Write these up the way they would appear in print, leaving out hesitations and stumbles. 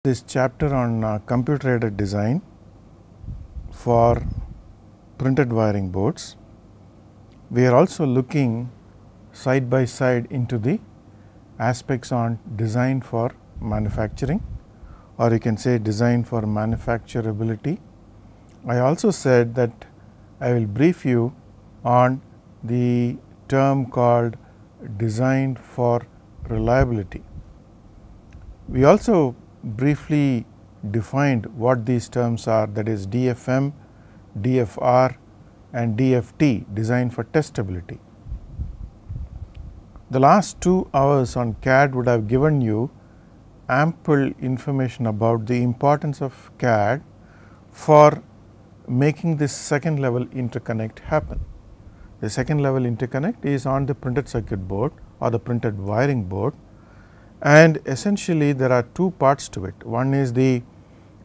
This chapter on computer aided design for printed wiring boards. We are also looking side by side into the aspects on design for manufacturing, or you can say design for manufacturability. I also said that I will brief you on the term called design for reliability. We also briefly defined what these terms are, that is DFM, DFR and DFT, design for testability. The last 2 hours on CAD would have given you ample information about the importance of CAD for making this second level interconnect happen. The second level interconnect is on the printed circuit board or the printed wiring board, and essentially there are 2 parts to it. One is the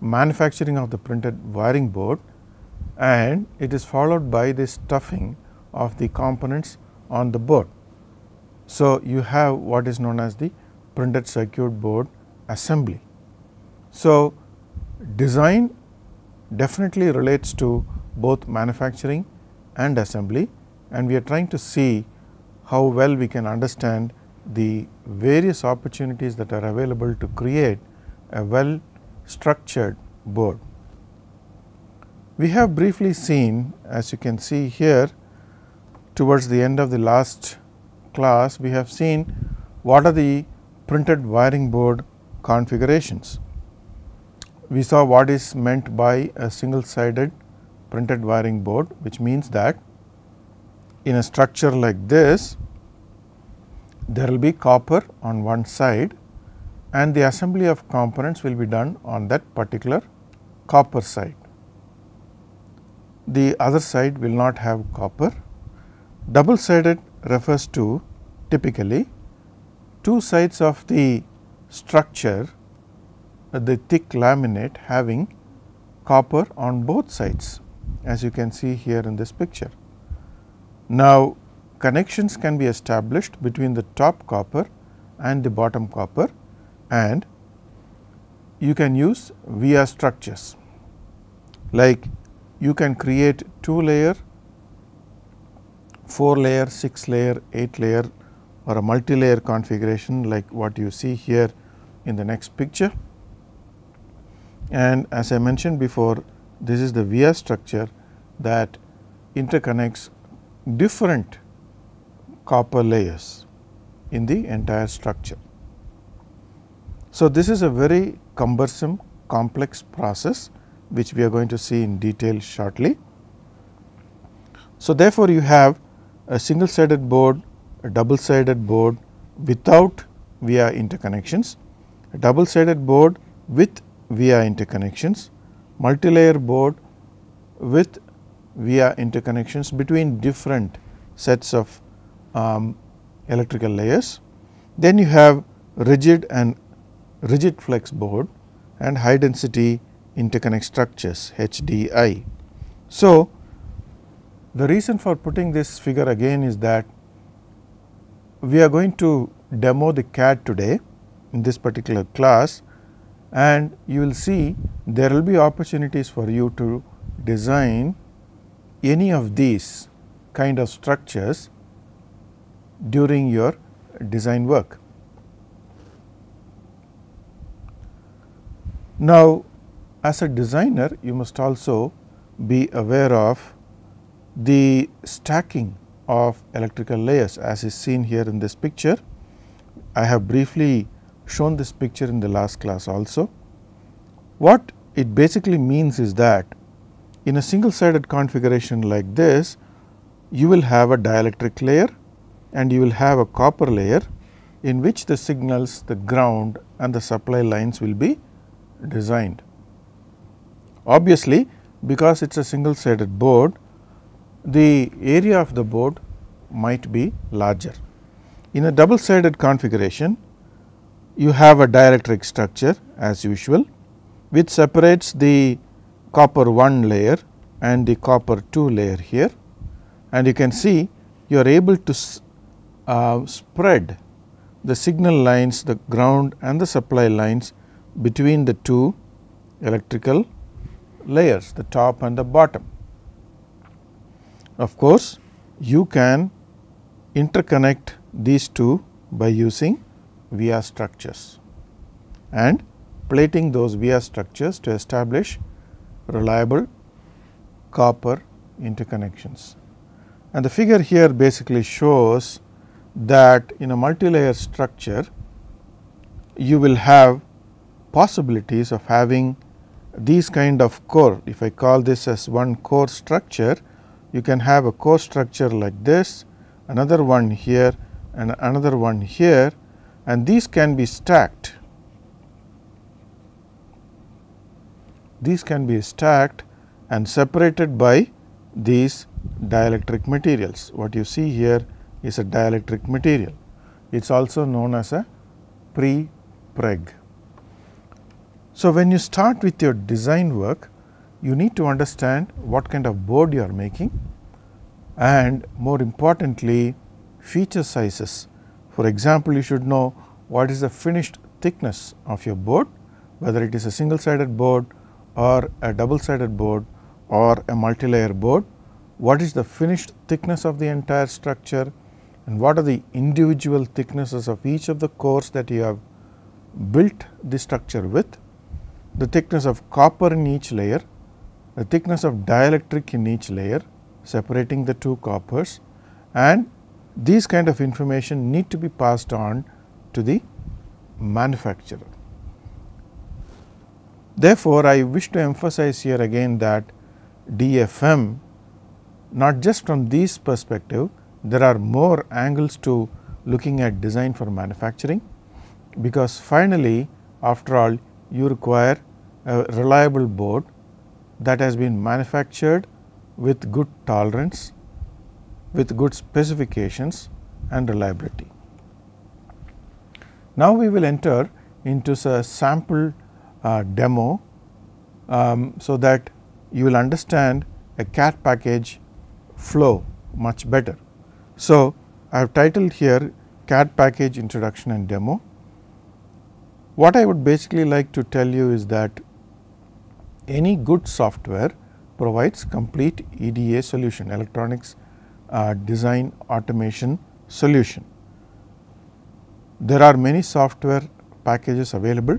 manufacturing of the printed wiring board, and it is followed by the stuffing of the components on the board. So, you have what is known as the printed circuit board assembly. So, design definitely relates to both manufacturing and assembly, and we are trying to see how well we can understand the various opportunities that are available to create a well structured board. We have briefly seen, as you can see here, towards the end of the last class, we have seen what are the printed wiring board configurations. We saw what is meant by a single sided printed wiring board, which means that in a structure like this, there will be copper on one side and the assembly of components will be done on that particular copper side. The other side will not have copper. Double sided refers to typically 2 sides of the structure, the thick laminate having copper on both sides, as you can see here in this picture. Now, connections can be established between the top copper and the bottom copper, and you can use via structures, like you can create 2 layer, 4 layer, 6 layer, 8 layer or a multi-layer configuration like what you see here in the next picture. And as I mentioned before, this is the via structure that interconnects different copper layers in the entire structure. So, this is a very cumbersome complex process which we are going to see in detail shortly. So, therefore, you have a single sided board, a double sided board without via interconnections, a double sided board with via interconnections, multi-layer board with via interconnections between different sets of electrical layers. Then you have rigid and rigid flex board and high density interconnect structures, HDI. So, the reason for putting this figure again is that we are going to demo the CAD today in this particular class, and you will see there will be opportunities for you to design any of these kind of structures during your design work. Now, as a designer, you must also be aware of the stacking of electrical layers, as is seen here in this picture. I have briefly shown this picture in the last class also. What it basically means is that in a single sided configuration like this, you will have a dielectric layer and you will have a copper layer in which the signals, the ground and the supply lines will be designed. Obviously, because it is a single sided board, the area of the board might be larger. In a double sided configuration, you have a dielectric structure as usual, which separates the copper 1 layer and the copper 2 layer here, and you can see you are able to spread the signal lines, the ground and the supply lines between the two electrical layers, the top and the bottom. Of course, you can interconnect these two by using via structures and plating those via structures to establish reliable copper interconnections. And the figure here basically shows that in a multilayer structure, you will have possibilities of having these kind of core. If I call this as one core structure, you can have a core structure like this, another one here and another one here, and these can be stacked. These can be stacked and separated by these dielectric materials. What you see here is a dielectric material. It is also known as a pre-preg. So, when you start with your design work, you need to understand what kind of board you are making, and more importantly feature sizes. For example, you should know what is the finished thickness of your board, whether it is a single sided board or a double sided board or a multi-layer board. What is the finished thickness of the entire structure, and what are the individual thicknesses of each of the cores that you have built the structure with, the thickness of copper in each layer, the thickness of dielectric in each layer separating the two coppers, and these kind of information need to be passed on to the manufacturer. Therefore, I wish to emphasize here again that DFM, not just from this perspective, there are more angles to looking at design for manufacturing, because finally after all you require a reliable board that has been manufactured with good tolerance, with good specifications and reliability. Now, we will enter into a sample demo, so that you will understand a CAD package flow much better. So, I have titled here CAD package introduction and demo. What I would basically like to tell you is that any good software provides complete EDA solution, electronics design automation solution. There are many software packages available.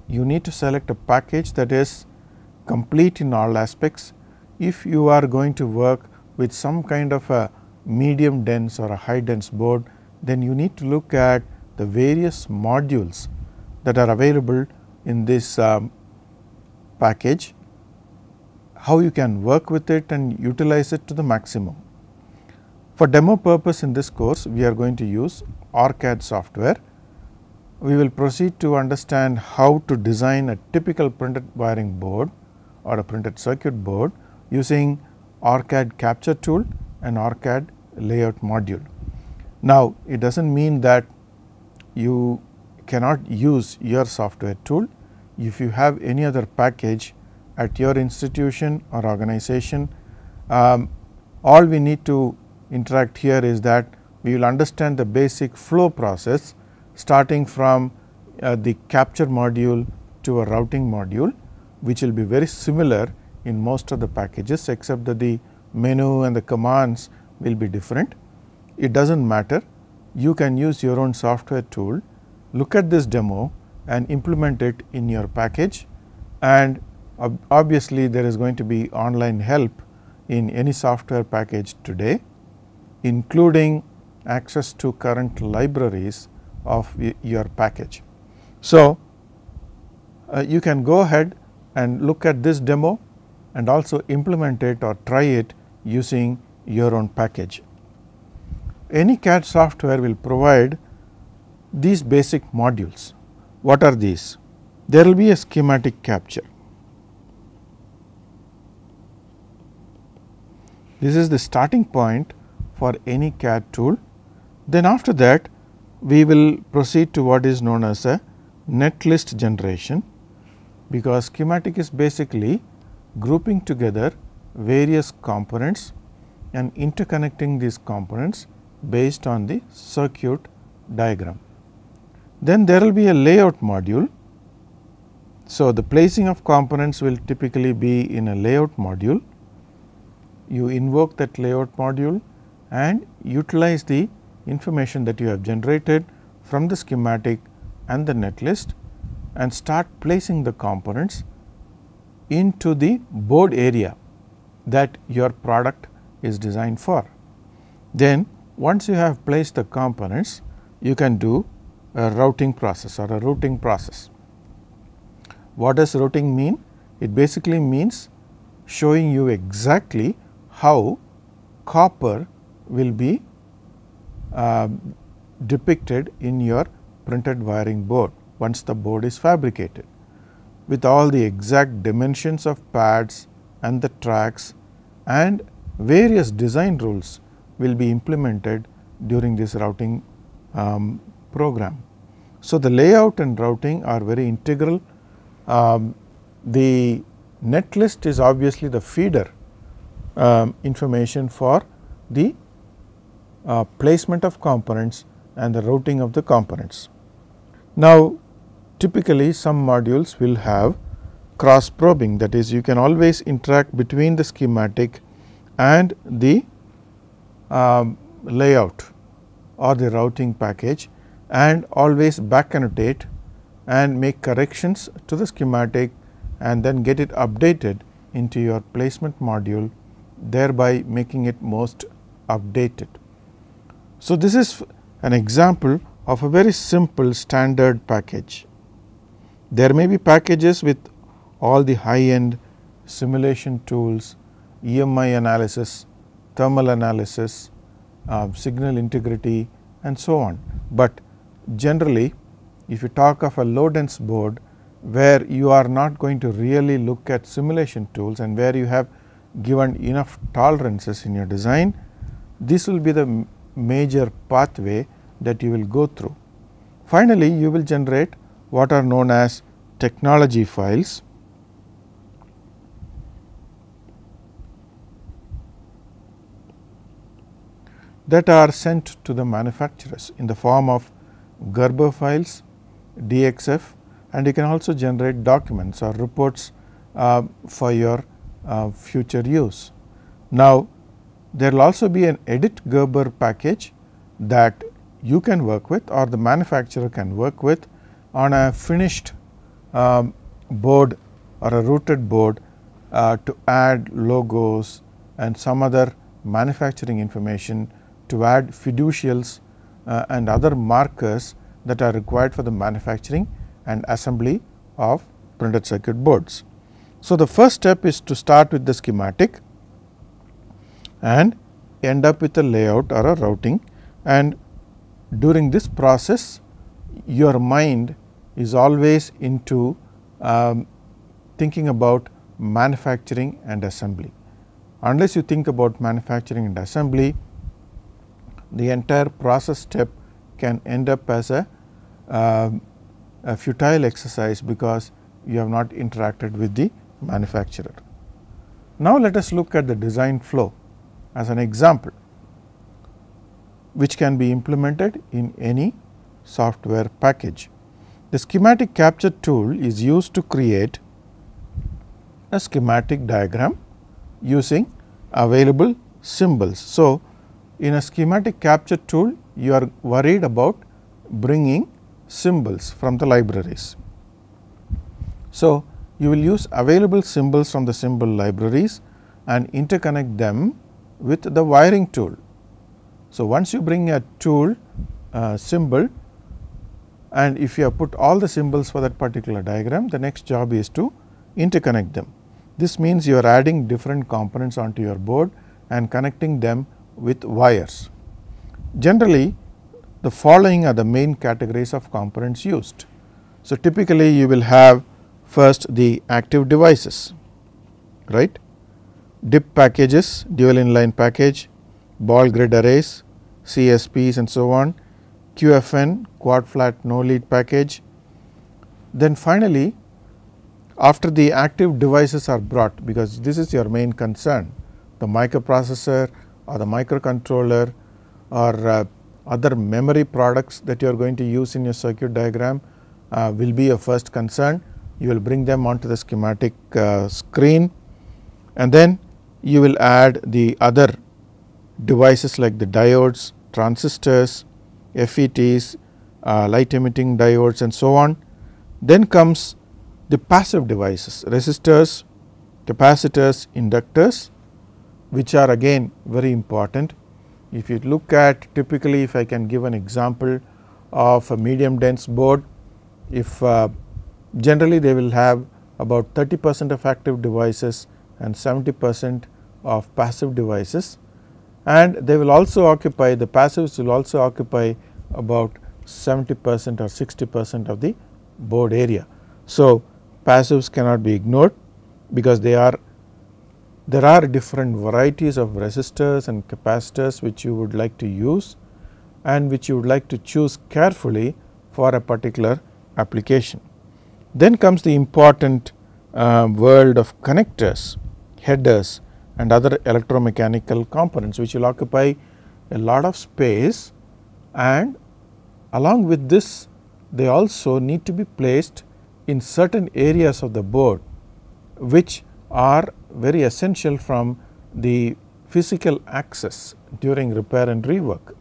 You need to select a package that is complete in all aspects. If you are going to work with some kind of a medium dense or a high dense board, then you need to look at the various modules that are available in this package, how you can work with it and utilize it to the maximum. For demo purpose in this course, we are going to use OrCAD software. We will proceed to understand how to design a typical printed wiring board or a printed circuit board using OrCAD capture tool and OrCAD layout module. Now, it does not mean that you cannot use your software tool. If you have any other package at your institution or organization, all we need to interact here is that we will understand the basic flow process starting from the capture module to a routing module, which will be very similar in most of the packages, except that the menu and the commands will be different. It does not matter, you can use your own software tool, look at this demo and implement it in your package, and obviously there is going to be online help in any software package today, including access to current libraries of your package. So, you can go ahead and look at this demo and also implement it or try it using your own package. Any CAD software will provide these basic modules. What are these? There will be a schematic capture. This is the starting point for any CAD tool. Then after that, we will proceed to what is known as a netlist generation, because schematic is basically grouping together various components and interconnecting these components based on the circuit diagram. Then there will be a layout module So, the placing of components will typically be in a layout module. You invoke that layout module and utilize the information that you have generated from the schematic and the netlist and start placing the components into the board area that your product is designed for. Then once you have placed the components, you can do a routing process or a routing process. What does routing mean? It basically means showing you exactly how copper will be depicted in your printed wiring board once the board is fabricated, with all the exact dimensions of pads and the tracks and various design rules will be implemented during this routing program. So, the layout and routing are very integral. The netlist is obviously the feeder information for the placement of components and the routing of the components. Now, typically some modules will have cross probing, that is, you can always interact between the schematic and the layout or the routing package and always back annotate and make corrections to the schematic and then get it updated into your placement module, thereby making it most updated. So, this is an example of a very simple standard package. There may be packages with all the high end simulation tools, EMI analysis, thermal analysis, signal integrity and so on. But generally, if you talk of a low dense board where you are not going to really look at simulation tools and where you have given enough tolerances in your design, this will be the major pathway that you will go through. Finally, you will generate what are known as technology files. That are sent to the manufacturers in the form of Gerber files, DXF, and you can also generate documents or reports for your future use. Now, there will also be an edit Gerber package that you can work with or the manufacturer can work with on a finished board or a routed board to add logos and some other manufacturing information, to add fiducials and other markers that are required for the manufacturing and assembly of printed circuit boards. So, the first step is to start with the schematic and end up with a layout or a routing, and during this process your mind is always into thinking about manufacturing and assembly. Unless you think about manufacturing and assembly, the entire process step can end up as a futile exercise because you have not interacted with the manufacturer. Now, let us look at the design flow as an example, which can be implemented in any software package. The schematic capture tool is used to create a schematic diagram using available symbols. So, in a schematic capture tool, you are worried about bringing symbols from the libraries. So, you will use available symbols from the symbol libraries and interconnect them with the wiring tool. So, once you bring a tool symbol, and if you have put all the symbols for that particular diagram, the next job is to interconnect them. This means you are adding different components onto your board and connecting them with wires. Generally, the following are the main categories of components used. So, typically you will have first the active devices, right, DIP packages, dual inline package, ball grid arrays, CSPs and so on, QFN, quad flat no lead package. Then finally, after the active devices are brought, because this is your main concern, the microprocessor or the microcontroller or other memory products that you are going to use in your circuit diagram will be your first concern. you will bring them onto the schematic screen, and then you will add the other devices like the diodes, transistors, FETs, light emitting diodes and so on. Then comes the passive devices, resistors, capacitors, inductors, which are again very important. If you look at typically, if I can give an example of a medium dense board, if generally they will have about 30% of active devices and 70% of passive devices, and they will also occupy, the passives will also occupy about 70% or 60% of the board area. So, passives cannot be ignored, because there are different varieties of resistors and capacitors which you would like to use and which you would like to choose carefully for a particular application. Then comes the important world of connectors, headers and other electromechanical components, which will occupy a lot of space, and along with this they also need to be placed in certain areas of the board which are very essential from the physical access during repair and rework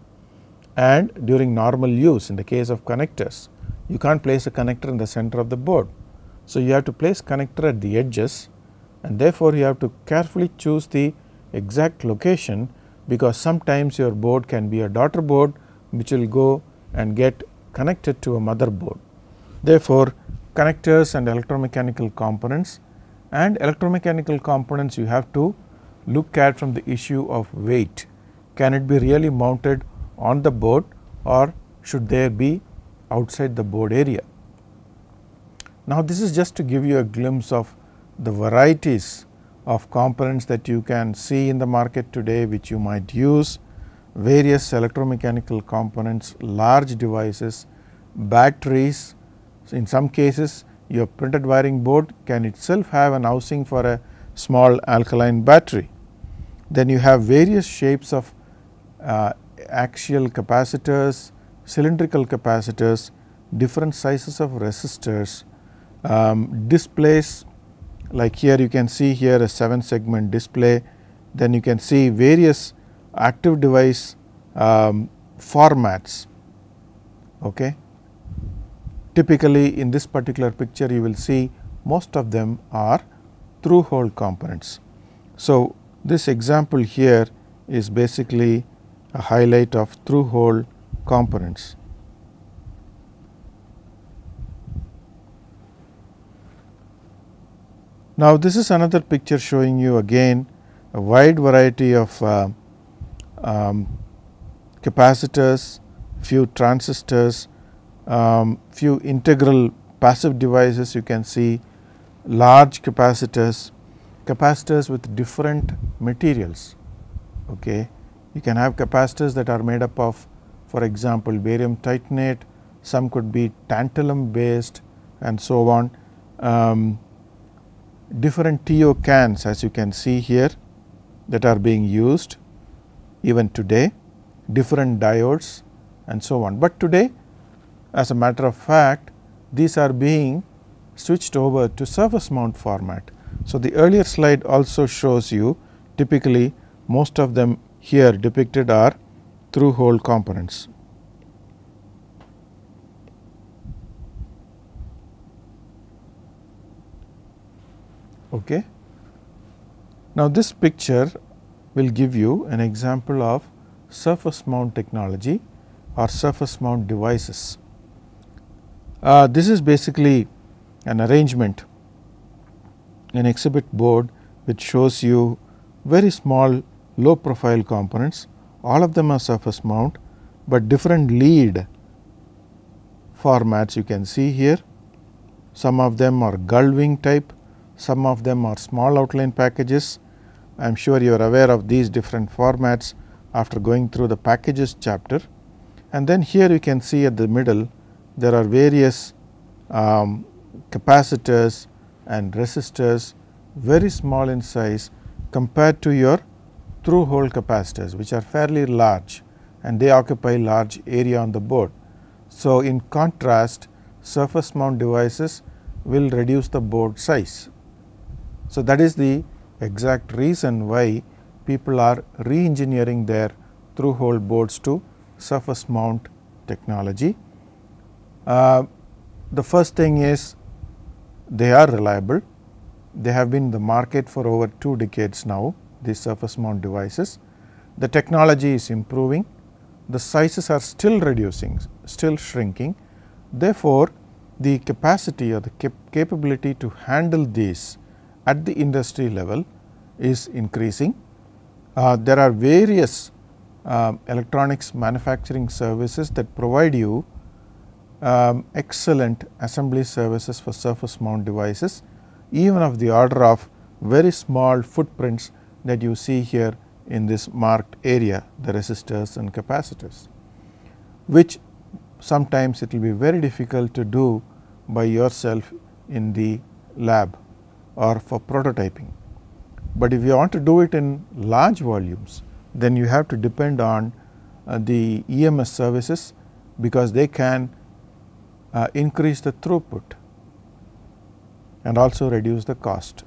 and during normal use. In the case of connectors, you can't place a connector in the center of the board. So, you have to place connector at the edges, and therefore, you have to carefully choose the exact location, because sometimes your board can be a daughter board which will go and get connected to a motherboard. Therefore, connectors and electromechanical components, you have to look at from the issue of weight. Can it be really mounted on the board, or should there be outside the board area? Now, this is just to give you a glimpse of the varieties of components that you can see in the market today, which you might use, various electromechanical components, large devices, batteries. So, in some cases your printed wiring board can itself have an housing for a small alkaline battery. Then you have various shapes of axial capacitors, cylindrical capacitors, different sizes of resistors, displays, like here you can see here a 7 segment display. Then you can see various active device formats. Okay. Typically, in this particular picture you will see most of them are through hole components. So, this example here is basically a highlight of through hole components. Now, this is another picture showing you again a wide variety of capacitors, few transistors, few integral passive devices. You can see large capacitors, capacitors with different materials. Okay. You can have capacitors that are made up of, for example, barium titanate, some could be tantalum based and so on. Different TO cans, as you can see here, that are being used even today, different diodes and so on. But today, as a matter of fact, these are being switched over to surface mount format. So, the earlier slide also shows you typically most of them here depicted are through hole components. Okay. Now, this picture will give you an example of surface mount technology or surface mount devices. This is basically an arrangement, an exhibit board which shows you very small low profile components. All of them are surface mount, but different lead formats you can see here. Some of them are gull wing type, some of them are small outline packages. I am sure you are aware of these different formats after going through the packages chapter. And then here you can see at the middle there are various capacitors and resistors, very small in size compared to your through hole capacitors, which are fairly large and they occupy large area on the board. So, in contrast, surface mount devices will reduce the board size. So, that is the exact reason why people are re-engineering their through hole boards to surface mount technology. The first thing is they are reliable. They have been in the market for over 2 decades now, these surface mount devices. The technology is improving, the sizes are still reducing, still shrinking. Therefore, the capacity or the capability to handle these at the industry level is increasing. There are various electronics manufacturing services that provide you excellent assembly services for surface mount devices, even of the order of very small footprints that you see here in this marked area, the resistors and capacitors, which sometimes it will be very difficult to do by yourself in the lab or for prototyping. But if you want to do it in large volumes, then you have to depend on the EMS services, because they can increase the throughput and also reduce the cost.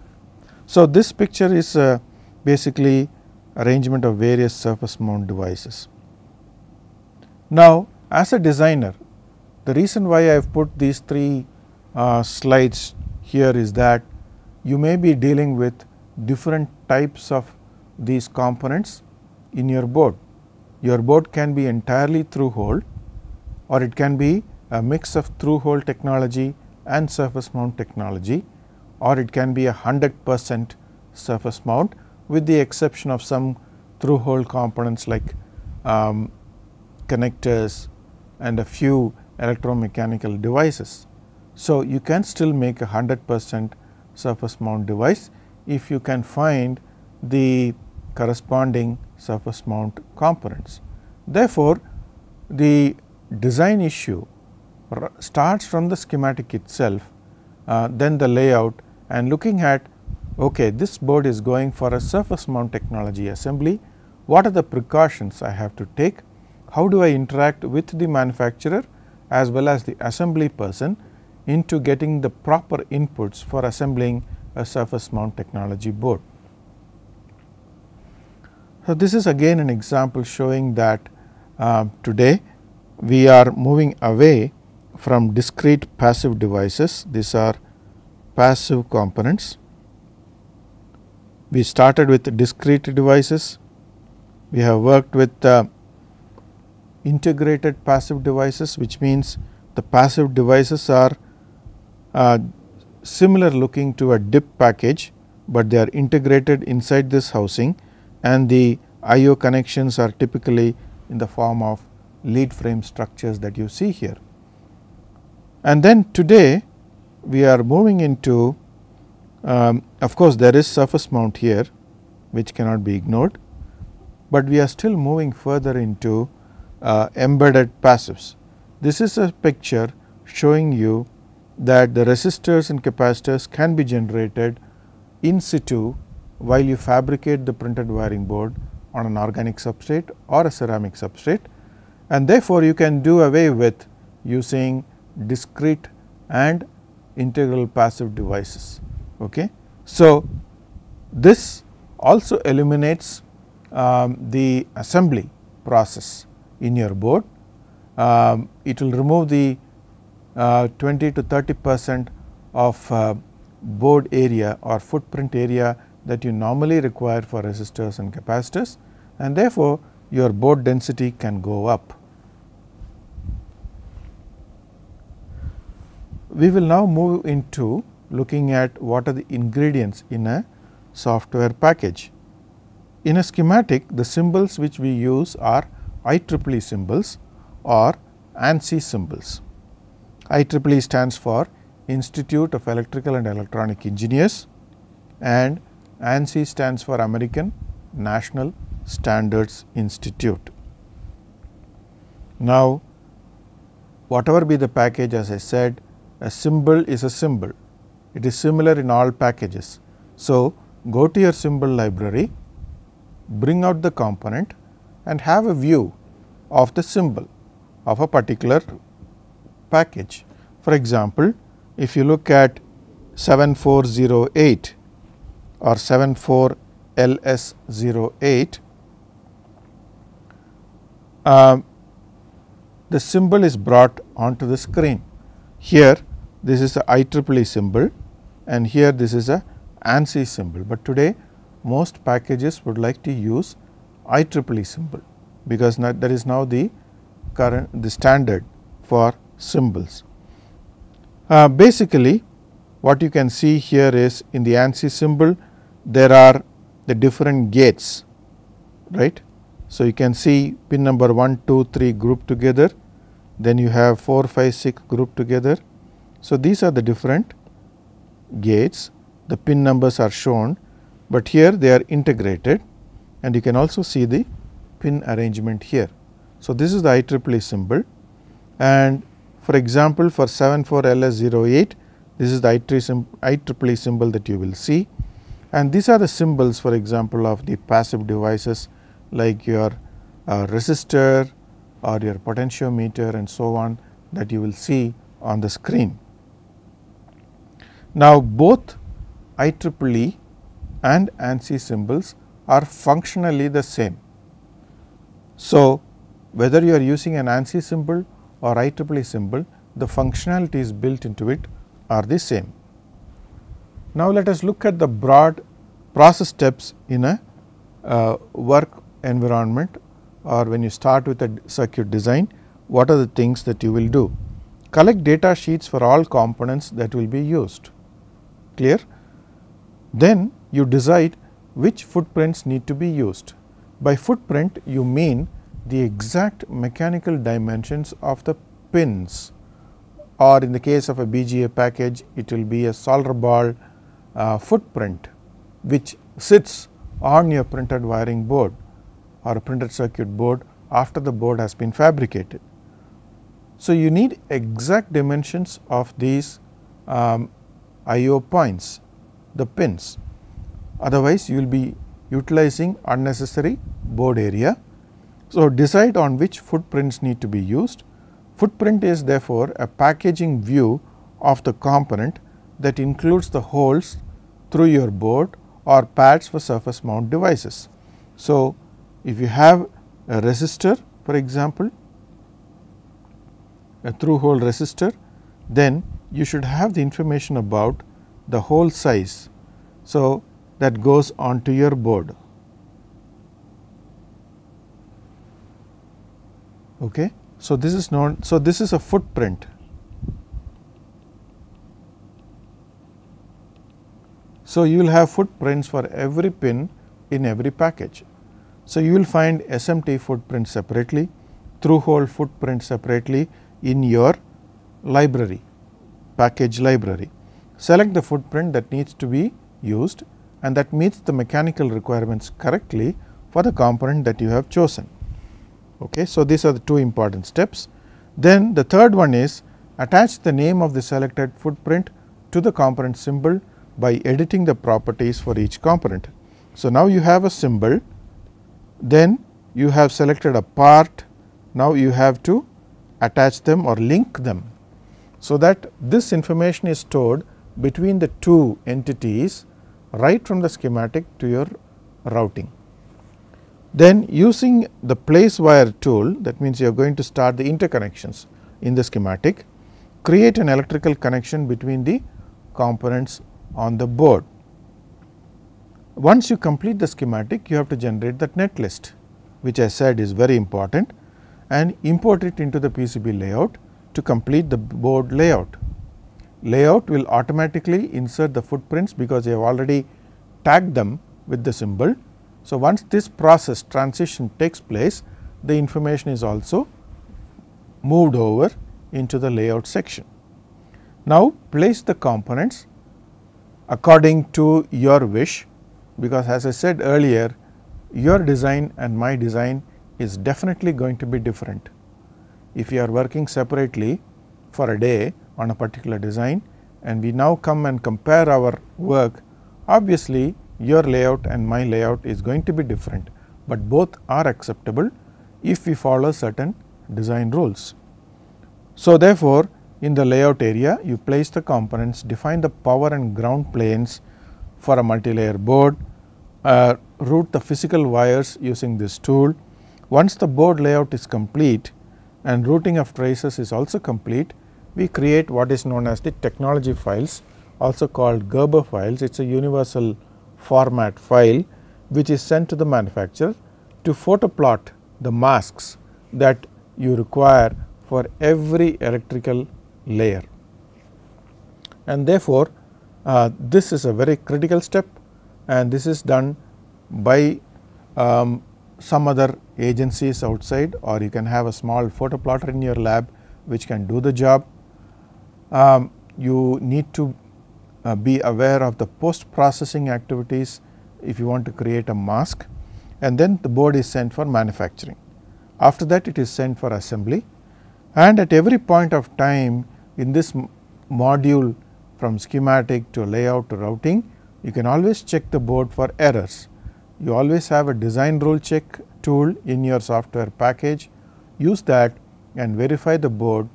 So, this picture is basically arrangement of various surface mount devices. Now, as a designer, the reason why I have put these 3 slides here is that you may be dealing with different types of these components in your board. Your board can be entirely through hole, or it can be a mix of through hole technology and surface mount technology, or it can be 100% surface mount, with the exception of some through hole components like connectors and a few electromechanical devices. So, you can still make a 100% surface mount device if you can find the corresponding surface mount components. Therefore, the design issue starts from the schematic itself, then the layout, and looking at, okay, this board is going for a surface mount technology assembly. What are the precautions I have to take? How do I interact with the manufacturer as well as the assembly person into getting the proper inputs for assembling a surface mount technology board? So, this is again an example showing that today we are moving away from discrete passive devices. These are passive components. We started with discrete devices. We have worked with integrated passive devices, which means the passive devices are similar looking to a DIP package, but they are integrated inside this housing, and the I/O connections are typically in the form of lead frame structures that you see here. And then today we are moving into, of course, there is surface mount here which cannot be ignored, but we are still moving further into embedded passives. This is a picture showing you that the resistors and capacitors can be generated in situ while you fabricate the printed wiring board on an organic substrate or a ceramic substrate, and therefore, you can do away with using discrete and integral passive devices. Okay. So, this also eliminates the assembly process in your board. It will remove the 20 to 30% of board area or footprint area that you normally require for resistors and capacitors, and therefore, your board density can go up. We will now move into looking at what are the ingredients in a software package. In a schematic, the symbols which we use are IEEE symbols or ANSI symbols. IEEE stands for Institute of Electrical and Electronic Engineers, and ANSI stands for American National Standards Institute. Now, whatever be the package, as I said, a symbol is a symbol. It is similar in all packages. So, go to your symbol library, bring out the component and have a view of the symbol of a particular package. For example, if you look at 7408 or 74LS08, the symbol is brought onto the screen. Here this is a IEEE symbol and here this is a ANSI symbol, but today most packages would like to use IEEE symbol, because that is now the standard for symbols. Basically what you can see here is, in the ANSI symbol there are the different gates, right. So, you can see pin number 1, 2, 3 grouped together, then you have 4, 5, 6 grouped together. So, these are the different gates, the pin numbers are shown, but here they are integrated and you can also see the pin arrangement here. So, this is the IEEE symbol, and for example, for 74LS08 this is the IEEE symbol that you will see, and these are the symbols, for example, of the passive devices like your resistor or your potentiometer and so on, that you will see on the screen. Now, both IEEE and ANSI symbols are functionally the same. So, whether you are using an ANSI symbol or IEEE symbol, the functionalities built into it are the same. Now, let us look at the broad process steps in a work environment, or when you start with a circuit design, what are the things that you will do? Collect data sheets for all components that will be used, clear. Then you decide which footprints need to be used. By footprint you mean the exact mechanical dimensions of the pins, or in the case of a BGA package it will be a solder ball footprint which sits on your printed wiring board or a printed circuit board after the board has been fabricated. So, you need exact dimensions of these IO points, the pins, otherwise you will be utilizing unnecessary board area. So, decide on which footprints need to be used. Footprint is therefore a packaging view of the component that includes the holes through your board or pads for surface mount devices. So, if you have a resistor, for example, a through hole resistor, then you should have the information about the hole size. So, that goes onto your board. Okay. So, this is known. So, this is a footprint. So, you will have footprints for every pin in every package. So, you will find SMT footprint separately, through hole footprint separately in your library, package library. Select the footprint that needs to be used and that meets the mechanical requirements correctly for the component that you have chosen. Okay. So, these are the two important steps. Then the third one is attach the name of the selected footprint to the component symbol by editing the properties for each component. So, now you have a symbol, then you have selected a part, now you have to attach them or link them, so that this information is stored between the two entities right from the schematic to your routing. Then using the place wire tool, that means you are going to start the interconnections in the schematic, create an electrical connection between the components on the board. Once you complete the schematic, you have to generate that net list, which I said is very important, and import it into the PCB layout to complete the board layout. Layout will automatically insert the footprints because you have already tagged them with the symbol. So, once this process transition takes place, the information is also moved over into the layout section. Now, place the components according to your wish, because as I said earlier, your design and my design is definitely going to be different. If you are working separately for a day on a particular design and we now come and compare our work, obviously your layout and my layout is going to be different, but both are acceptable if we follow certain design rules. So, therefore, in the layout area, you place the components, define the power and ground planes for a multi-layer board, route the physical wires using this tool. Once the board layout is complete and routing of traces is also complete, we create what is known as the technology files, also called Gerber files. It is a universal format file which is sent to the manufacturer to photoplot the masks that you require for every electrical layer. And therefore, this is a very critical step, and this is done by some other agencies outside, or you can have a small photoplotter in your lab which can do the job. You need to be aware of the post processing activities if you want to create a mask, and then the board is sent for manufacturing. After that, it is sent for assembly, and at every point of time in this module, from schematic to layout to routing, you can always check the board for errors. You always have a design rule check tool in your software package. Use that and verify the board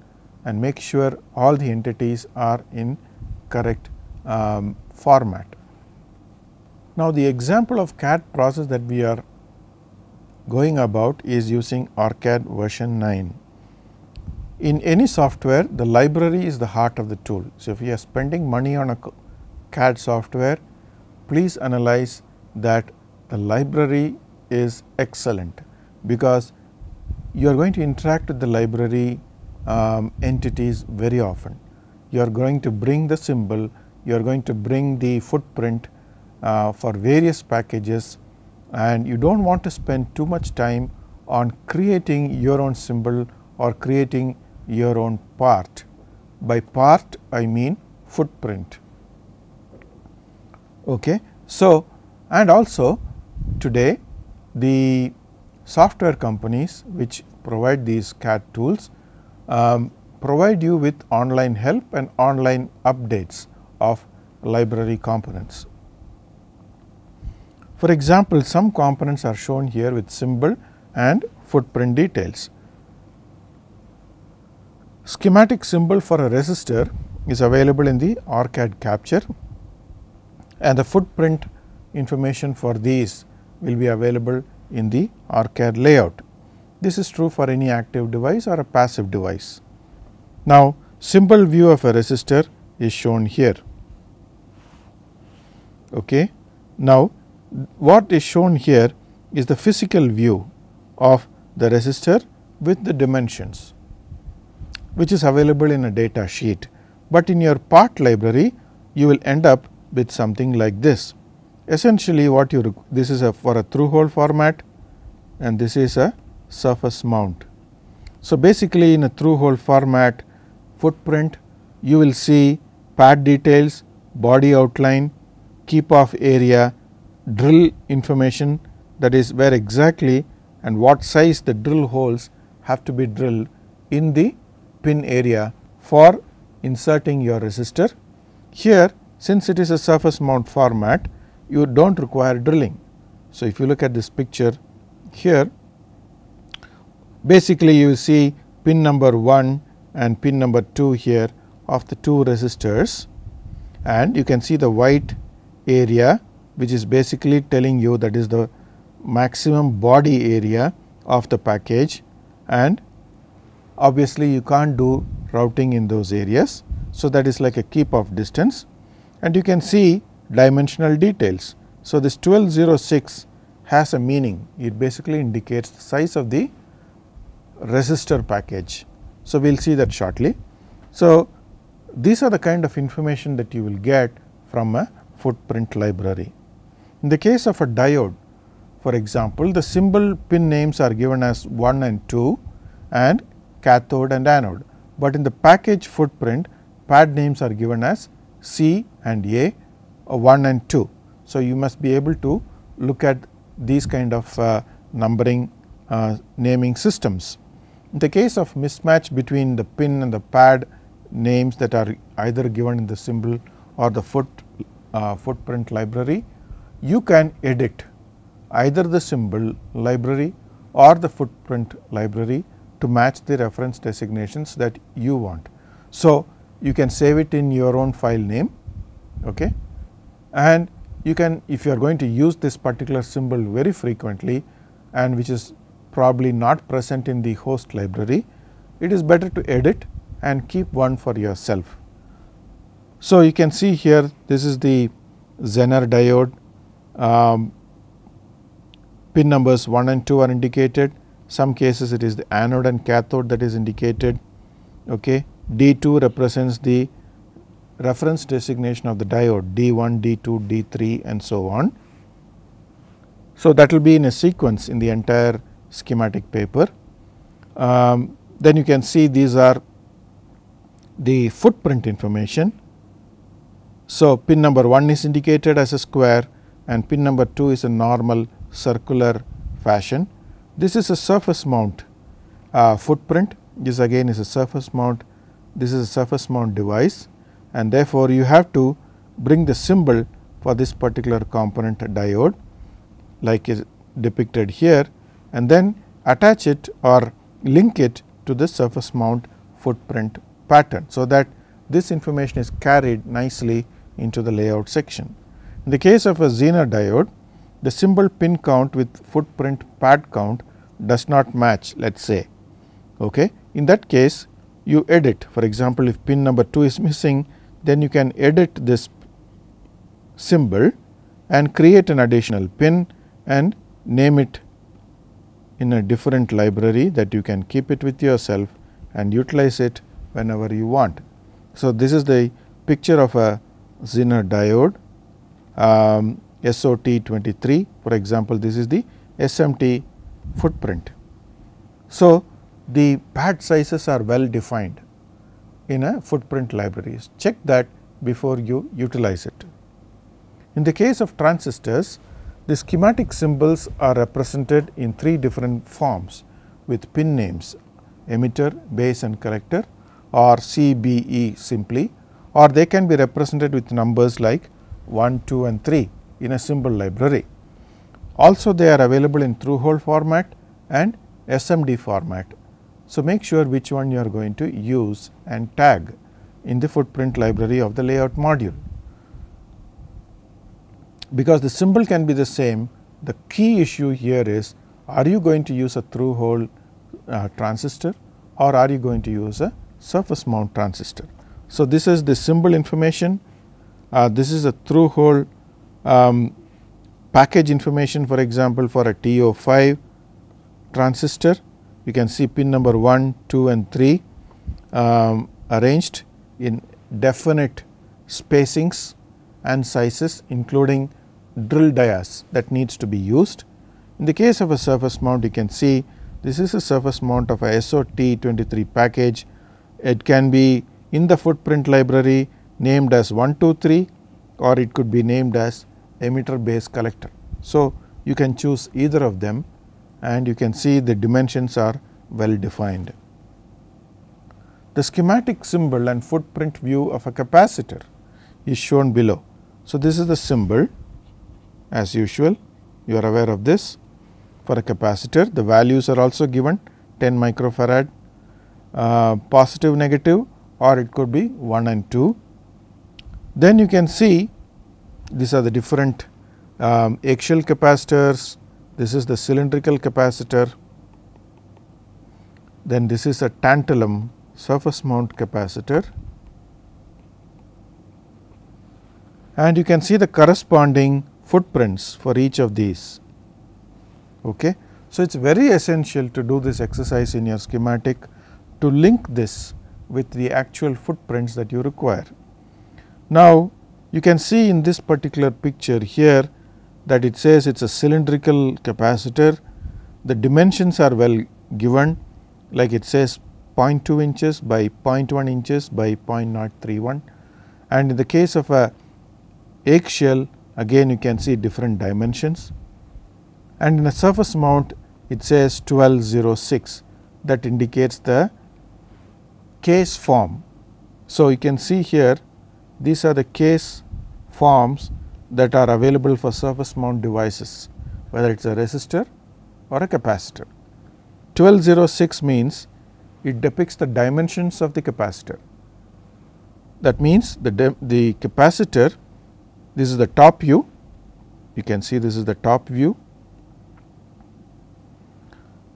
and make sure all the entities are in correct format. Now, the example of CAD process that we are going about is using OrCAD version 9. In any software, the library is the heart of the tool. So, if you are spending money on a CAD software, please analyze that the library is excellent, because you are going to interact with the library entities very often. You are going to bring the symbol, you are going to bring the footprint for various packages, and you do not want to spend too much time on creating your own symbol or creating your own part. By part, I mean footprint. Okay. So, and also today the software companies which provide these CAD tools provide you with online help and online updates of library components. For example, some components are shown here with symbol and footprint details. Schematic symbol for a resistor is available in the OrCAD capture, and the footprint information for these will be available in the OrCAD layout. This is true for any active device or a passive device. Now, symbol view of a resistor is shown here. Okay. Now, what is shown here is the physical view of the resistor with the dimensions, which is available in a data sheet, but in your part library you will end up with something like this. Essentially what you this is for a through hole format, and this is a surface mount. So, basically in a through hole format footprint, you will see pad details, body outline, keep off area, drill information, that is where exactly and what size the drill holes have to be drilled in the pin area for inserting your resistor. Here, since it is a surface mount format, you do not require drilling. So, if you look at this picture here, basically you will see pin number 1 and pin number 2 here of the two resistors, and you can see the white area, which is basically telling you that is the maximum body area of the package, and obviously you can't do routing in those areas. So, that is like a keep off distance, and you can see dimensional details. So, this 1206 has a meaning, it basically indicates the size of the resistor package. So, we will see that shortly. So, these are the kind of information that you will get from a footprint library. In the case of a diode, for example, the symbol pin names are given as 1 and 2 and cathode and anode, but in the package footprint pad names are given as C and A, 1 and 2. So, you must be able to look at these kind of numbering naming systems. In the case of mismatch between the pin and the pad names that are either given in the symbol or the footprint library, you can edit either the symbol library or the footprint library to match the reference designations that you want. So, you can save it in your own file name, okay, and you can, if you are going to use this particular symbol very frequently and which is probably not present in the host library, it is better to edit and keep one for yourself. So, you can see here this is the Zener diode, pin numbers 1 and 2 are indicated, some cases it is the anode and cathode that is indicated. Okay. D2 represents the reference designation of the diode, D1, D2, D3 and so on. So, that will be in a sequence in the entire schematic paper. Then you can see these are the footprint information. So, pin number 1 is indicated as a square and pin number 2 is a normal circular fashion. This is a surface mount footprint, this again is a surface mount, this is a surface mount device, and therefore, you have to bring the symbol for this particular component diode like is depicted here, and then attach it or link it to the surface mount footprint pattern. So, that this information is carried nicely into the layout section. In the case of a Zener diode, the symbol pin count with footprint pad count does not match, let us say. Okay. In that case, you edit, for example, if pin number 2 is missing, then you can edit this symbol and create an additional pin and name it in a different library that you can keep it with yourself and utilize it whenever you want. So, this is the picture of a Zener diode SOT23, for example, this is the SMT footprint. So, the pad sizes are well defined in a footprint libraries. Check that before you utilize it. In the case of transistors, the schematic symbols are represented in 3 different forms with pin names emitter, base and collector, or CBE simply, or they can be represented with numbers like 1, 2 and 3 in a symbol library. Also, they are available in through hole format and SMD format. So, make sure which one you are going to use and tag in the footprint library of the layout module. Because the symbol can be the same, the key issue here is, are you going to use a through hole transistor or are you going to use a surface mount transistor. So, this is the symbol information, this is a through hole package information, for example, for a TO5 transistor. You can see pin number 1, 2 and 3 arranged in definite spacings and sizes, including drill dias that needs to be used. In the case of a surface mount, you can see this is a surface mount of a SOT23 package. It can be in the footprint library named as 1, 2, 3, or it could be named as emitter base collector. So, you can choose either of them and you can see the dimensions are well defined. The schematic symbol and footprint view of a capacitor is shown below. So, this is the symbol as usual, you are aware of this. For a capacitor, the values are also given 10 microfarad, positive, negative, or it could be 1 and 2. Then you can see these are the different eggshell capacitors. This is the cylindrical capacitor, then this is a tantalum surface mount capacitor, and you can see the corresponding footprints for each of these. Okay. So, it is very essential to do this exercise in your schematic to link this with the actual footprints that you require. Now, you can see in this particular picture here that it says it is a cylindrical capacitor. The dimensions are well given, like it says 0.2 inches by 0.1 inches by 0.031, and in the case of a eggshell, again you can see different dimensions, and in a surface mount it says 1206, that indicates the case form. So, you can see here these are the case forms that are available for surface mount devices, whether it is a resistor or a capacitor. 1206 means it depicts the dimensions of the capacitor. That means, the capacitor, this is the top view, you can see this is the top view.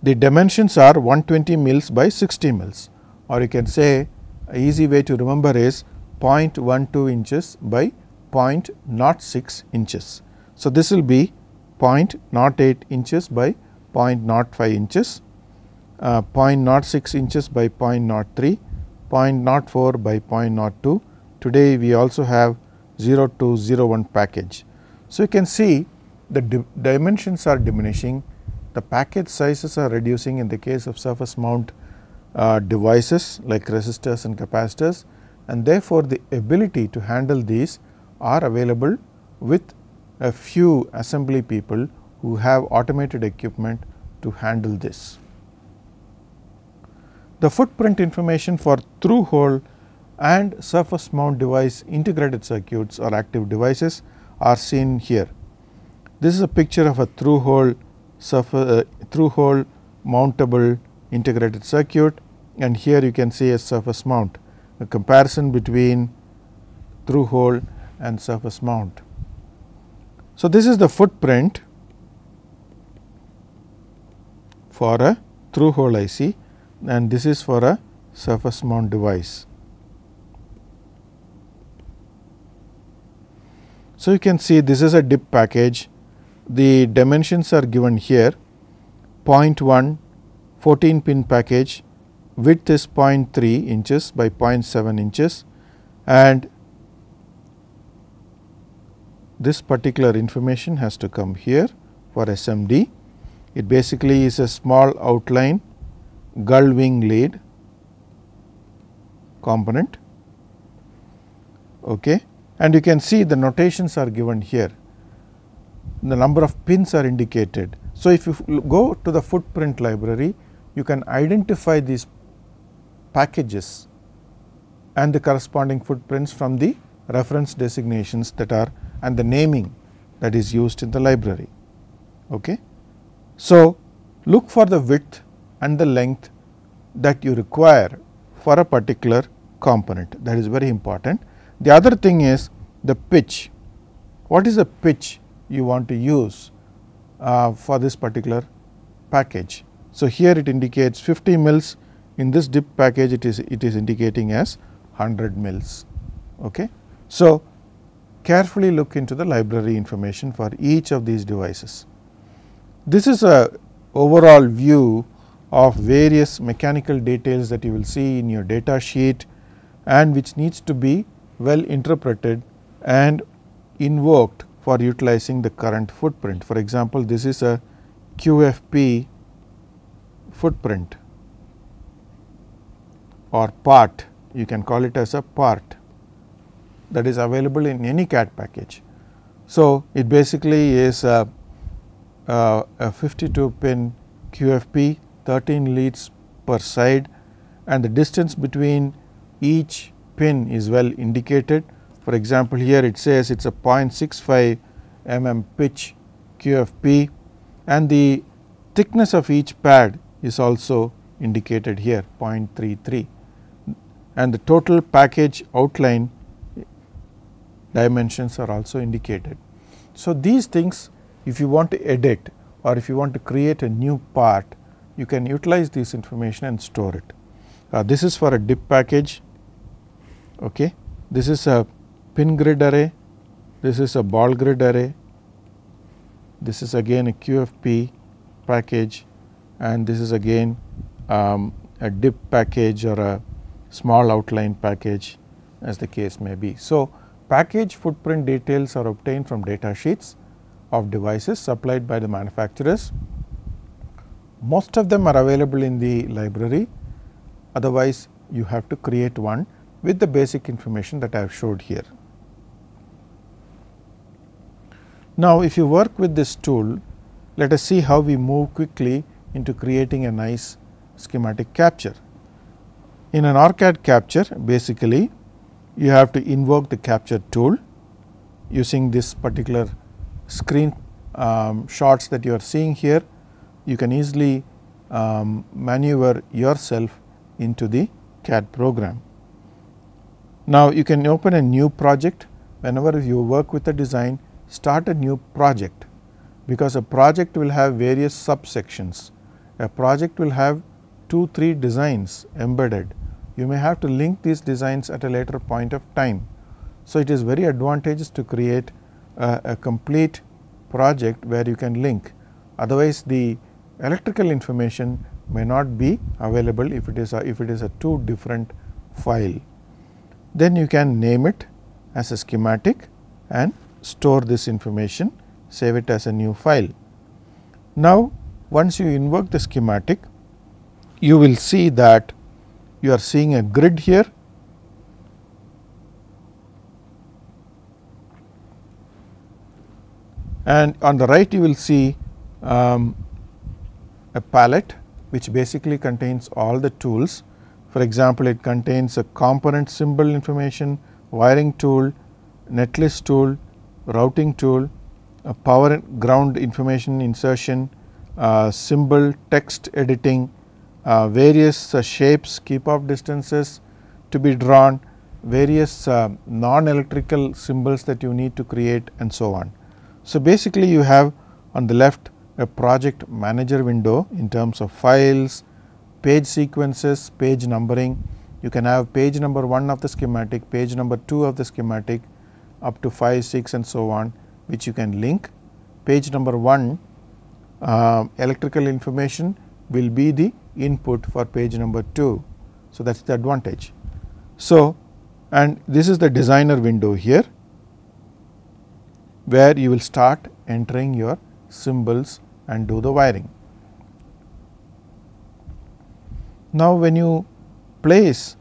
The dimensions are 120 mils by 60 mils, or you can say a easy way to remember is 0.12 inches by 0.06 inches. So, this will be 0.08 inches by 0.05 inches, 0.06 inches by 0.03, 0.04 by 0.02. Today, we also have 0201 package. So, you can see the dimensions are diminishing, the package sizes are reducing in the case of surface mount devices like resistors and capacitors, and therefore, the ability to handle these are available with a few assembly people who have automated equipment to handle this. The footprint information for through hole and surface mount device integrated circuits or active devices are seen here. This is a picture of a through hole mountable integrated circuit, and here you can see a surface mount, a comparison between through hole and surface mount. So, this is the footprint for a through hole IC, and this is for a surface mount device. So, you can see this is a DIP package. The dimensions are given here, 0.1 14 pin package, width is 0.3 inches by 0.7 inches, and this particular information has to come here for SMD. It basically is a small outline gull wing lead component, okay. And you can see the notations are given here, the number of pins are indicated. So, if you go to the footprint library, you can identify these packages and the corresponding footprints from the reference designations that are and the naming that is used in the library. Okay. So, look for the width and the length that you require for a particular component, that is very important. The other thing is the pitch. What is the pitch you want to use for this particular package? So, here it indicates 50 mils, in this DIP package it is indicating as 100 mils. Okay. So, carefully look into the library information for each of these devices. This is a overall view of various mechanical details that you will see in your data sheet and which needs to be well interpreted and invoked for utilizing the current footprint. For example, this is a QFP footprint or part, you can call it as a part, that is available in any CAD package. So, it basically is a 52 pin QFP, 13 leads per side, and the distance between each pin is well indicated. For example, here it says it is a 0.65 mm pitch QFP, and the thickness of each pad is also indicated here, 0.33, and the total package outline dimensions are also indicated. So, these things, if you want to edit or if you want to create a new part, you can utilize this information and store it. This is for a DIP package. Okay. This is a pin grid array, this is a ball grid array, this is again a QFP package, and this is again a DIP package or a small outline package, as the case may be. So, package footprint details are obtained from data sheets of devices supplied by the manufacturers. Most of them are available in the library, otherwise you have to create one with the basic information that I have showed here. Now, if you work with this tool, let us see how we move quickly into creating a nice schematic capture. In an OrCAD capture, basically you have to invoke the capture tool using this particular screen shots that you are seeing here. You can easily maneuver yourself into the CAD program. Now, you can open a new project. Whenever you work with a design, start a new project, because a project will have various subsections. A project will have 2-3 designs embedded. You may have to link these designs at a later point of time. So, it is very advantageous to create a complete project where you can link. Otherwise, the electrical information may not be available if it is a 2 different file. Then you can name it as a schematic and store this information, save it as a new file. Now, once you invoke the schematic, you will see that you are seeing a grid here, and on the right you will see a palette which basically contains all the tools. For example, it contains a component symbol information, wiring tool, netlist tool, routing tool, a power and ground information insertion, symbol text editing, various shapes, keep off distances to be drawn, various non-electrical symbols that you need to create, and so on. So, basically you have on the left a project manager window in terms of files, page sequences, page numbering. You can have page number 1 of the schematic, page number 2 of the schematic, up to 5, 6 and so on, which you can link. Page number 1 electrical information will be the input for page number 2. So, that is the advantage. So, and this is the designer window here, where you will start entering your symbols and do the wiring. Now, when you place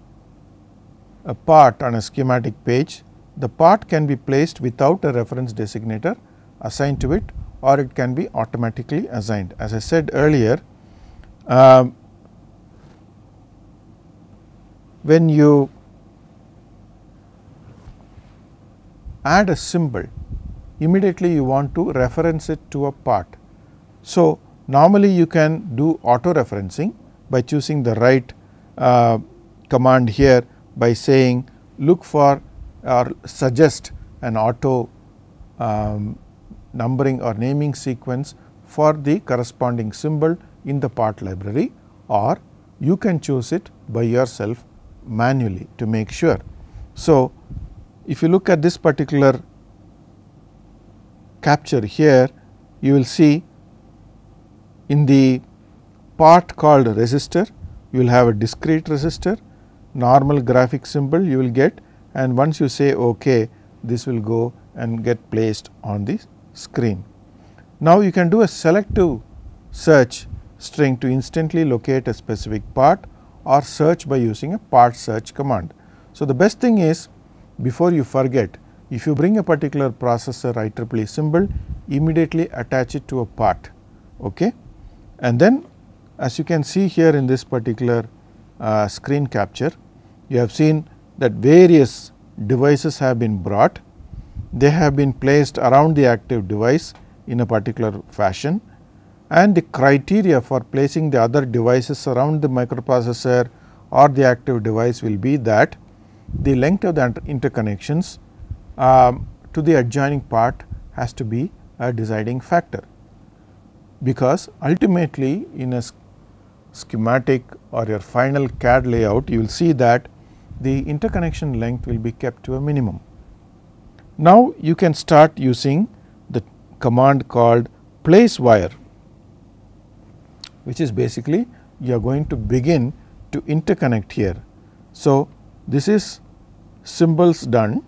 a part on a schematic page, the part can be placed without a reference designator assigned to it, or it can be automatically assigned. As I said earlier, when you add a symbol, immediately you want to reference it to a part. So, normally you can do auto referencing by choosing the right command here by saying look for or suggest an auto numbering or naming sequence for the corresponding symbol in the part library, or you can choose it by yourself manually to make sure. So, if you look at this particular capture here, you will see in the part called resistor, you will have a discrete resistor, normal graphic symbol you will get, and once you say OK, this will go and get placed on the screen. Now, you can do a selective search string to instantly locate a specific part, or search by using a part search command. So, the best thing is, before you forget, if you bring a particular processor IEEE symbol, immediately attach it to a part. Okay? And then as you can see here in this particular screen capture, you have seen that various devices have been brought. They have been placed around the active device in a particular fashion, and the criteria for placing the other devices around the microprocessor or the active device will be that the length of the interconnections to the adjoining part has to be a deciding factor, because ultimately in a schematic or your final CAD layout, you will see that the interconnection length will be kept to a minimum. Now, you can start using the command called place wire, which is basically you are going to begin to interconnect here. So, this is symbols done.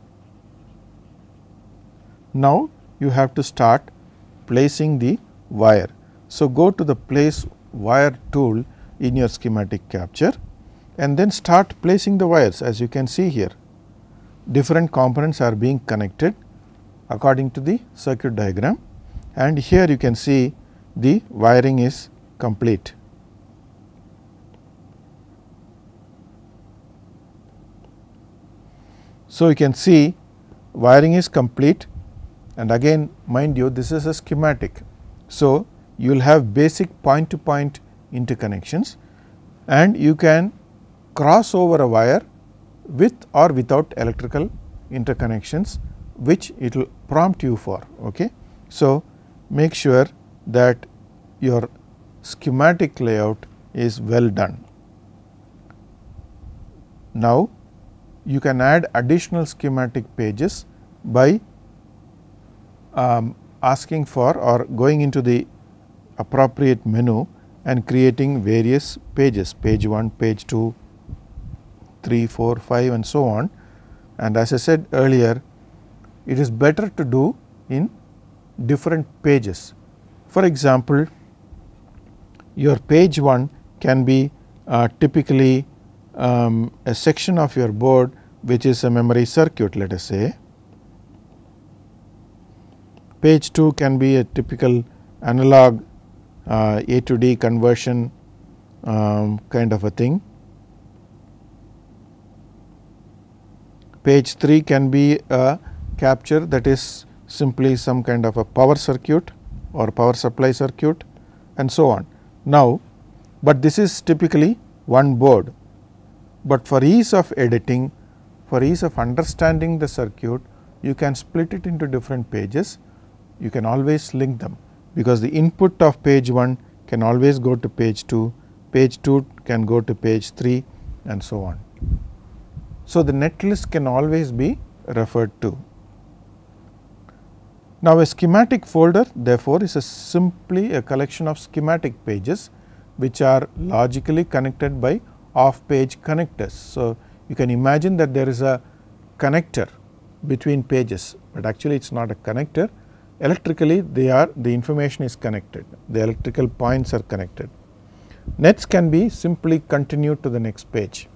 Now, you have to start placing the wire. So, go to the place wire tool in your schematic capture and then start placing the wires. As you can see here, different components are being connected according to the circuit diagram, and here you can see the wiring is complete. So, you can see wiring is complete, and again mind you, this is a schematic. So, you will have basic point to point interconnections, and you can cross over a wire with or without electrical interconnections, which it will prompt you for. Okay. So, make sure that your schematic layout is well done. Now, you can add additional schematic pages by asking for or going into the appropriate menu and creating various pages, page 1, page 2, 3, 4, 5 and so on. And as I said earlier, it is better to do in different pages. For example, your page 1 can be typically a section of your board which is a memory circuit, let us say. Page 2 can be a typical analog A to D conversion kind of a thing. Page 3 can be a capture that is simply some kind of a power circuit or power supply circuit and so on. Now, but this is typically one board, but for ease of editing, for ease of understanding the circuit, you can split it into different pages. You can always link them, because the input of page 1 can always go to page 2, page 2 can go to page 3 and so on. So, the netlist can always be referred to. Now, a schematic folder therefore is simply a collection of schematic pages which are logically connected by off page connectors. So, you can imagine that there is a connector between pages, but actually it is not a connector. Electrically the information is connected, the electrical points are connected. Nets can be simply continued to the next page.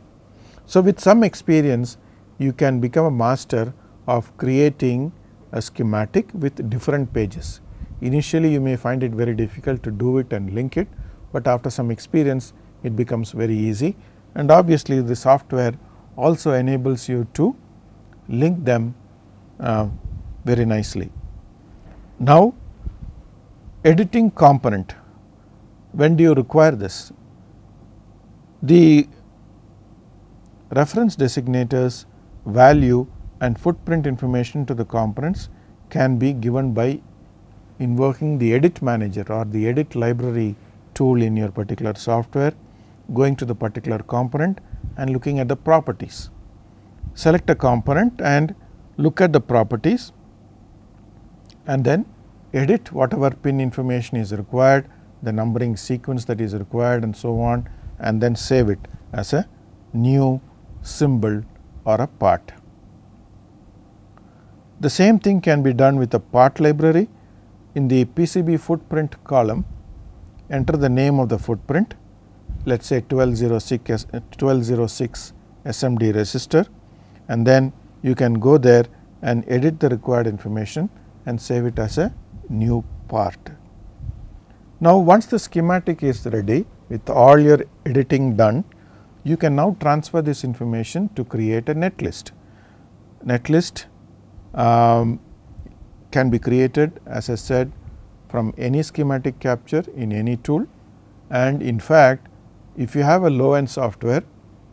So, with some experience you can become a master of creating a schematic with different pages. Initially you may find it very difficult to do it and link it, but after some experience it becomes very easy, and obviously the software also enables you to link them very nicely. Now, editing component, when do you require this? The reference designators, value and footprint information to the components can be given by invoking the edit manager or the edit library tool in your particular software, going to the particular component and looking at the properties. Select a component and look at the properties and then edit whatever pin information is required, the numbering sequence that is required and so on, and then save it as a new symbol or a part. The same thing can be done with a part library. In the PCB footprint column, enter the name of the footprint, let us say 1206 SMD resistor, and then you can go there and edit the required information and save it as a new part. Now, once the schematic is ready with all your editing done, you can now transfer this information to create a netlist. Netlist can be created, as I said, from any schematic capture in any tool, and in fact, if you have a low end software,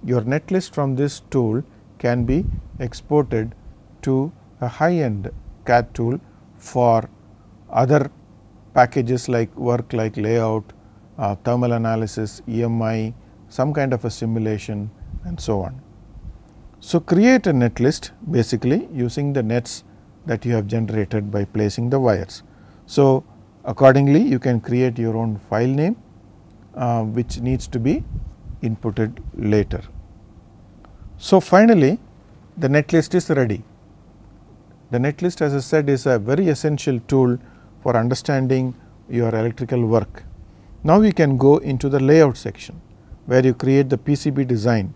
your netlist from this tool can be exported to a high end CAD tool for other packages like work like layout, thermal analysis, EMI, some kind of a simulation and so on. So, create a netlist basically using the nets that you have generated by placing the wires. So, accordingly you can create your own file name which needs to be inputted later. So, finally, the netlist is ready. The netlist, as I said, is a very essential tool for understanding your electrical work. Now, we can go into the layout section where you create the PCB design.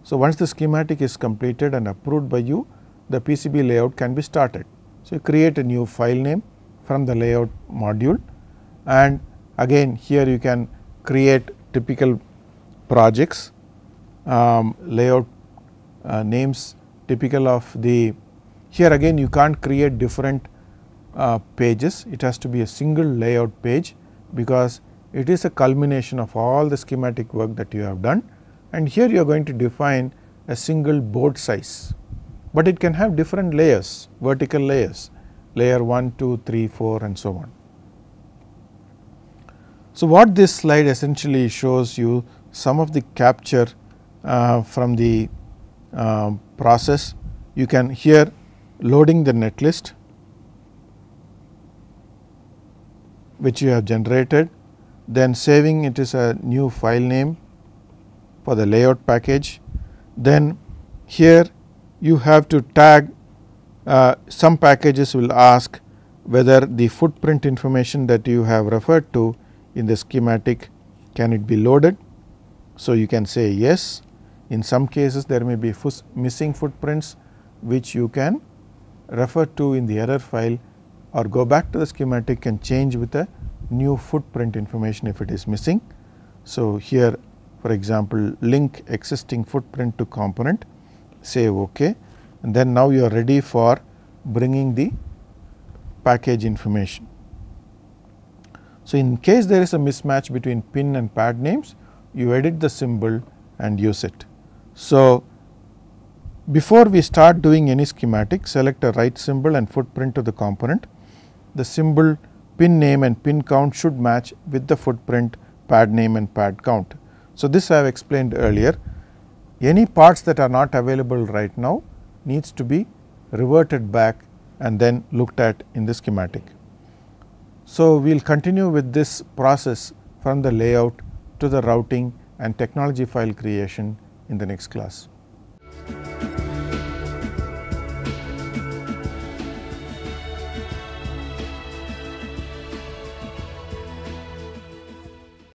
So, once the schematic is completed and approved by you, the PCB layout can be started. So, you create a new file name from the layout module, and again here you can create typical projects, layout names typical of the, here again you can't create different pages, it has to be a single layout page because it is a culmination of all the schematic work that you have done, and here you are going to define a single board size, but it can have different layers, vertical layers, layer 1, 2, 3, 4 and so on. So, what this slide essentially shows you some of the capture from the process. You can here loading the netlist which you have generated, then saving it as a new file name for the layout package. Then here you have to tag, some packages will ask whether the footprint information that you have referred to in the schematic, can it be loaded. So, you can say yes. In some cases there may be missing footprints which you can refer to in the error file, or go back to the schematic and change with a new footprint information if it is missing. So, here for example, link existing footprint to component, say OK, and then now you are ready for bringing the package information. So, in case there is a mismatch between pin and pad names, you edit the symbol and use it. So, before we start doing any schematic, select a right symbol and footprint to the component. The symbol, pin name and pin count should match with the footprint, pad name and pad count. So, this I have explained earlier. Any parts that are not available right now needs to be reverted back and then looked at in the schematic. So, we will continue with this process from the layout to the routing and technology file creation in the next class.